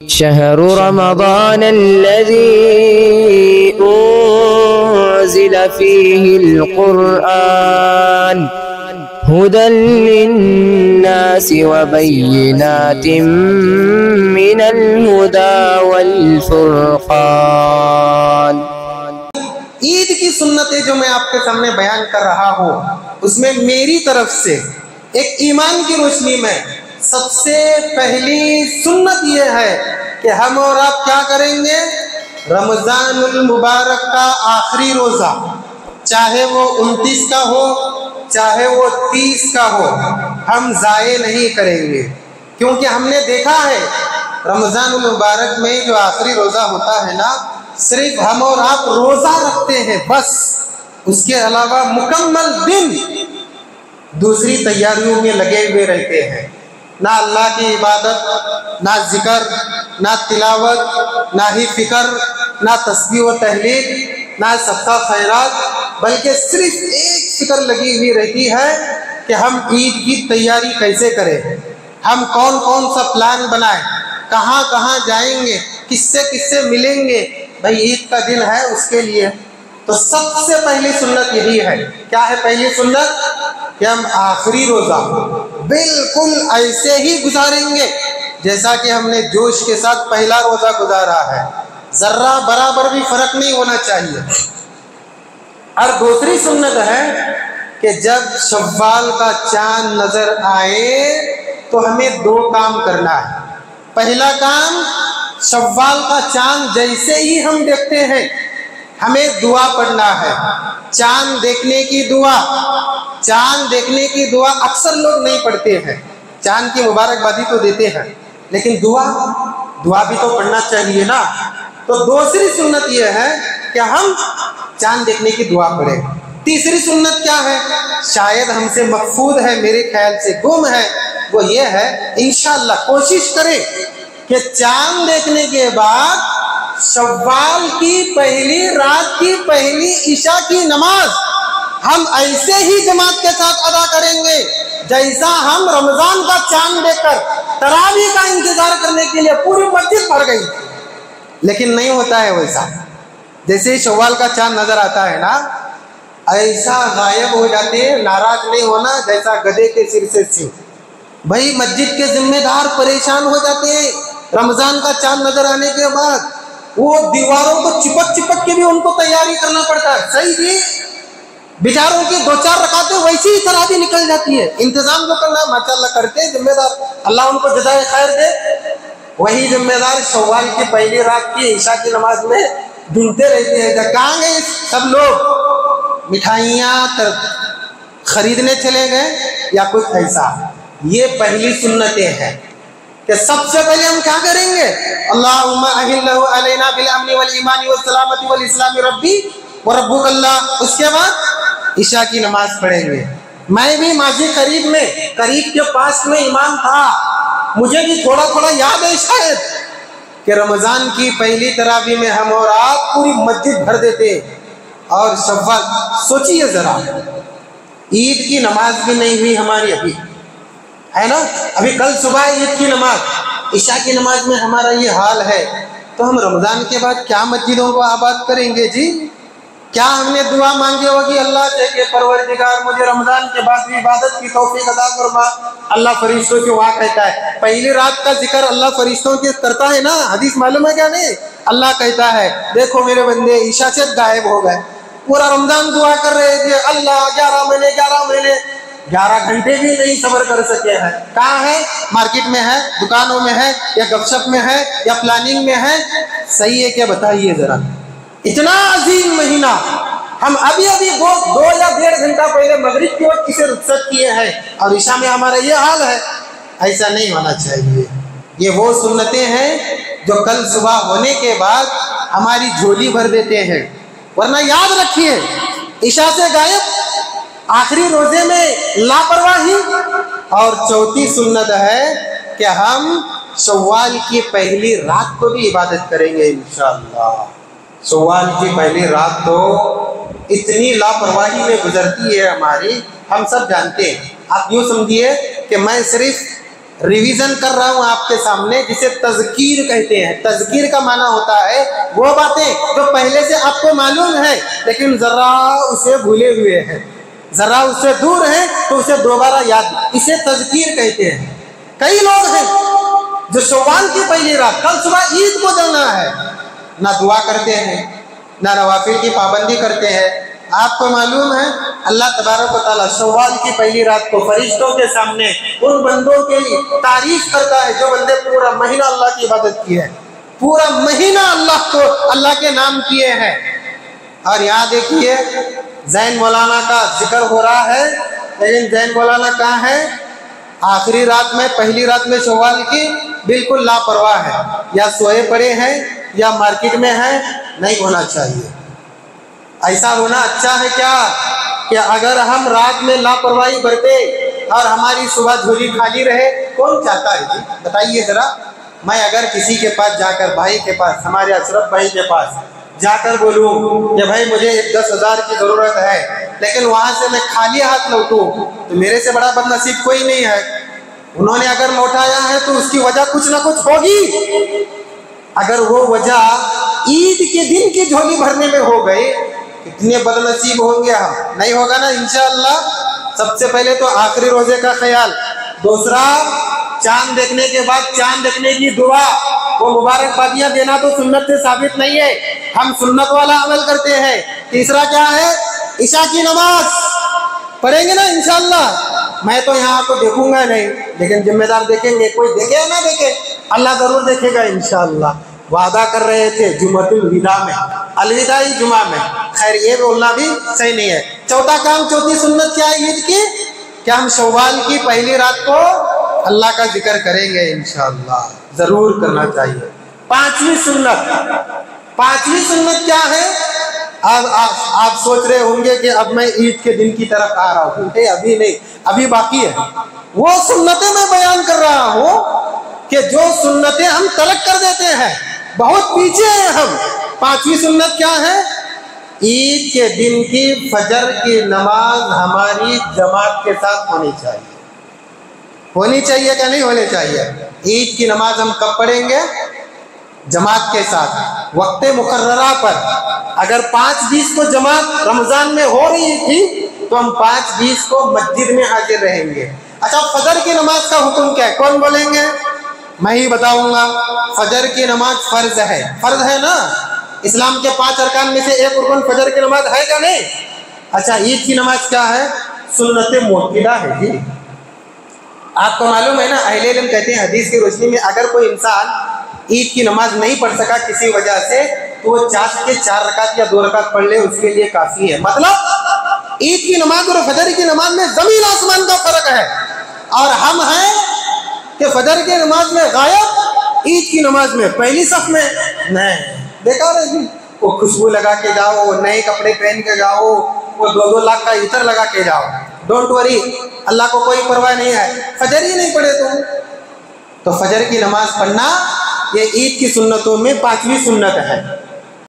शहरु रमज़ान अल्लज़ी उन्ज़िल फ़ीहिल क़ुरआन हुदन लिन्नासि व बय्यिनातिम मिनल हुदा वल फ़ुरक़ान। ईद की सुन्नतें जो मैं आपके सामने बयान कर रहा हूँ, उसमें मेरी तरफ से एक ईमान की रोशनी में सबसे पहली सुन्नत यह है कि हम और आप क्या करेंगे, रमज़ानुल मुबारक का आखिरी रोज़ा, चाहे वो 29 का हो चाहे वो 30 का हो, हम ज़ाये नहीं करेंगे। क्योंकि हमने देखा है रमज़ानुल मुबारक में जो आखिरी रोज़ा होता है ना, सिर्फ हम और आप रोज़ा रखते हैं बस, उसके अलावा मुकम्मल दिन दूसरी तैयारियों में लगे हुए रहते हैं। ना अल्लाह की इबादत, ना जिक्र, ना तिलावत, ना ही फिक्र, ना तस्बीह व तहलील, ना सदका खैरात, बल्कि सिर्फ एक फिक्र लगी हुई रहती है कि हम ईद की तैयारी कैसे करें, हम कौन कौन सा प्लान बनाएं, कहाँ कहाँ जाएंगे, किससे किससे मिलेंगे। भाई ईद का दिन है उसके लिए। तो सबसे पहली सुन्नत यही है। क्या है पहली सुन्नत? कि हम आखिरी रोज़ा बिल्कुल ऐसे ही गुजारेंगे जैसा कि हमने जोश के साथ पहला रोज़ा गुजारा है, जर्रा बराबर भी फर्क नहीं होना चाहिए। और दूसरी सुन्नत है कि जब शव्वाल का चांद नजर आए तो हमें दो काम करना है। पहला काम, शव्वाल का चांद जैसे ही हम देखते हैं हमें दुआ पढ़ना है। चांद देखने की दुआ, चांद देखने की दुआ अक्सर लोग नहीं पढ़ते हैं। चांद की मुबारकबादी तो देते हैं, लेकिन दुआ भी तो पढ़ना चाहिए ना। तो दूसरी सुन्नत यह है कि हम चांद देखने की दुआ पढ़ें। तीसरी सुन्नत क्या है, शायद हमसे मकफूद है, मेरे ख्याल से गुम है, वो ये है इंशाअल्लाह कोशिश करें कि चांद देखने के बाद शव्वाल की पहली रात की पहली ईशा की नमाज हम ऐसे ही जमात के साथ अदा करेंगे जैसा हम रमजान का चांद देखकर तरावी का इंतजार करने के लिए पूरी मस्जिद भर गई। लेकिन नहीं होता है वैसा। जैसे ही शव्वाल का चांद नजर आता है ना, ऐसा गायब हो जाते हैं, नाराज नहीं होना जैसा गधे के सिर से सिंह। भाई मस्जिद के जिम्मेदार परेशान हो जाते हैं रमजान का चांद नजर आने के बाद। वो दीवारों को चिपक चिपक के भी उनको तैयारी करना पड़ता है। सही जी, बेचारों की 2-4 रकातें वैसी ही तरह भी निकल जाती है। इंतजाम जो करना है माशाअल्लाह करते हैं जिम्मेदार, अल्लाह उनको जज़ाए खैर दे। वही जिम्मेदार शव्वाल की पहली रात की ईशा की नमाज में ढूंढते रहते हैं कहाँ गए सब लोग, मिठाइयाँ खरीदने चले गए या कुछ ऐसा। ये पहली सुन्नतें हैं कि सबसे पहले हम क्या करेंगे, अल्लाहुम्मा अहिल्लहु अलैना बिल अम्नि वल ईमानी वस सलामती वल इस्लामी रब्बी व रब्बुक अल्लाह। उसके बाद ईशा की नमाज पढ़ेंगे। मैं भी माजी करीब के पास में इमाम था, मुझे भी थोड़ा थोड़ा याद है शायद कि रमजान की पहली तरावी में हम और आप पूरी मस्जिद भर देते। और शव्वाल, सोचिए जरा, ईद की नमाज भी नहीं हुई हमारी अभी, है ना। अभी कल सुबह ईद की नमाज, ईशा की नमाज में हमारा ये हाल है, तो हम रमजान के बाद क्या मस्जिदों को आबाद करेंगे जी? क्या हमने दुआ मांगी होगी अल्लाह से कि परवरदिगार मुझे रमजान के बाद भी इबादत की तौफीक अता फरमा। अल्लाह फरिश्तों की वहाँ कहता है, पहली रात का जिक्र अल्लाह फरिश्तों के करता है ना, हदीस मालूम है क्या नहीं? अल्लाह कहता है देखो मेरे बंदे ईशा से गायब हो गए, पूरा रमजान दुआ कर रहे थे, अल्लाह 11 महीने 11 घंटे भी नहीं सब्र कर सके हैं। कहाँ है? मार्केट में है, दुकानों में है, या गपशप में है, या प्लानिंग में है। सही है क्या बताइए जरा? इतना अजीम महीना हम अभी दो या 1.5 घंटा पहले मगरिब की वक्त इसे रुखसत किए हैं और ईशा में हमारा ये हाल है। ऐसा नहीं होना चाहिए। ये वो सुन्नतें हैं जो कल सुबह होने के बाद हमारी झोली भर देते हैं। वरना याद रखिए, ईशा से गायब, आखिरी रोजे में लापरवाही। और चौथी सुन्नत है कि हम शव्वाल की पहली रात को भी इबादत करेंगे इंशाअल्लाह। शव्वाल की पहली रात तो इतनी लापरवाही में गुजरती है हमारी, हम सब जानते हैं। आप यूँ समझिए कि मैं सिर्फ रिवीजन कर रहा हूं आपके सामने, जिसे तज़कीर कहते हैं। तज़कीर का माना होता है वो बातें जो पहले से आपको मालूम है लेकिन जरा उसे भूले हुए हैं, जरा उससे दूर है तो उसे दोबारा याद, इसे तज़कीर कहते हैं। कई लोग हैं जो शव्वाल की पहली रात, कल सुबह ईद को जाना है, ना दुआ करते हैं ना नवाफिल की पाबंदी करते हैं। आपको मालूम है अल्लाह तबारक व तआला शव्वाल की पहली रात को फरिश्तों के सामने उन बंदों के लिए तारीफ करता है जो बंदे पूरा महीना अल्लाह की इबादत की है, पूरा महीना अल्लाह के नाम किए हैं। और यहाँ देखिए जैन मौलाना का जिक्र हो रहा है, लेकिन जैन मौलाना कहाँ है? आखिरी रात में, पहली रात में शव्वाल की बिल्कुल लापरवाह है, या सोए पड़े हैं या मार्केट में है। नहीं होना चाहिए ऐसा। होना अच्छा है क्या कि अगर हम रात में लापरवाही बरते और हमारी सुबह झोली खाली रहे? कौन चाहता है जी, बताइए जरा। मैं अगर किसी के पास जाकर, भाई के पास, हमारे अशरफ भाई के पास जाकर बोलूं कि भाई मुझे 10,000 की जरूरत है, लेकिन वहां से मैं खाली हाथ लौटूं, तो मेरे से बड़ा बदनसीब कोई नहीं है। उन्होंने अगर लौटाया है तो उसकी वजह कुछ ना कुछ होगी। अगर वो वजह ईद के दिन की झोली भरने में हो गए, कितने बदनसीब होंगे हम। नहीं होगा ना इंशाअल्लाह। सबसे पहले तो आखिरी रोजे का ख्याल, दूसरा चांद देखने के बाद चांद देखने की दुआ, वो मुबारकबादियां देना तो सुन्नत से साबित नहीं है, हम सुन्नत वाला अमल करते हैं। तीसरा क्या है? ईशा की नमाज पढ़ेंगे ना इंशाअल्लाह। मैं तो यहाँ को देखूंगा नहीं, लेकिन जिम्मेदार देखेंगे, कोई देखे या ना देखे, अल्लाह जरूर देखेगा इंशाअल्लाह। वादा कर रहे थे जुम्मतुल विदा में, अलविदाई जुमा में। खैर ये बोलना भी सही नहीं है। चौथा काम, चौथी सुन्नत क्या है ईद की? क्या हम शव्वाल की पहली रात को अल्लाह का जिक्र करेंगे इंशाअल्लाह, जरूर करना चाहिए। पांचवी सुन्नत क्या है? अब आप सोच रहे होंगे कि अब मैं ईद के दिन की तरफ आ रहा हूँ। अभी नहीं, अभी बाकी है। वो सुन्नतें मैं बयान कर रहा हूँ कि जो सुन्नतें हम तर्क कर देते हैं, बहुत पीछे हैं हम। पांचवी सुन्नत क्या है? ईद के दिन की फजर की नमाज हमारी जमात के साथ होनी चाहिए। होनी चाहिए क्या नहीं होनी चाहिए? ईद की नमाज हम कब पढ़ेंगे? जमात के साथ, वक्त मुकर्ररा पर। अगर 5:20 को जमात रमजान में हो रही थी तो हम 5:20 को मस्जिद में हाजिर रहेंगे। अच्छा, फजर की नमाज का हुक्म क्या है? कौन बोलेंगे? मैं ही बताऊंगा। फजर की नमाज फर्ज है। फर्ज है ना? इस्लाम के 5 अरकान में से एक रुकन फजर की नमाज है क्या नहीं? अच्छा, ईद की नमाज क्या है? सुन्नत मुअक्किदा है जी। आपको मालूम है ना, अहले इल्म कहते हैं हदीस की रोशनी में अगर कोई इंसान ईद की नमाज नहीं पढ़ सका किसी वजह से, तो वो 4 रकात या 2 रकात पढ़ ले, उसके लिए काफी है। मतलब ईद की नमाज और फजर की नमाज में जमीन आसमान का फर्क है। और हम हैं कि फजर की नमाज में गायब, ईद की नमाज में पहली सफ में। नहीं, बेकार है जी। वो खुशबू लगा के जाओ, वो नए कपड़े पहन के जाओ, वो 2-2 लाख का इतर लगा के जाओ। डोंट वरी, अल्लाह को कोई परवाह नहीं है। फजर ही नहीं पढ़े तुम, तो फजर की नमाज पढ़ना ये ईद की सुन्नतों में 5वीं सुन्नत है।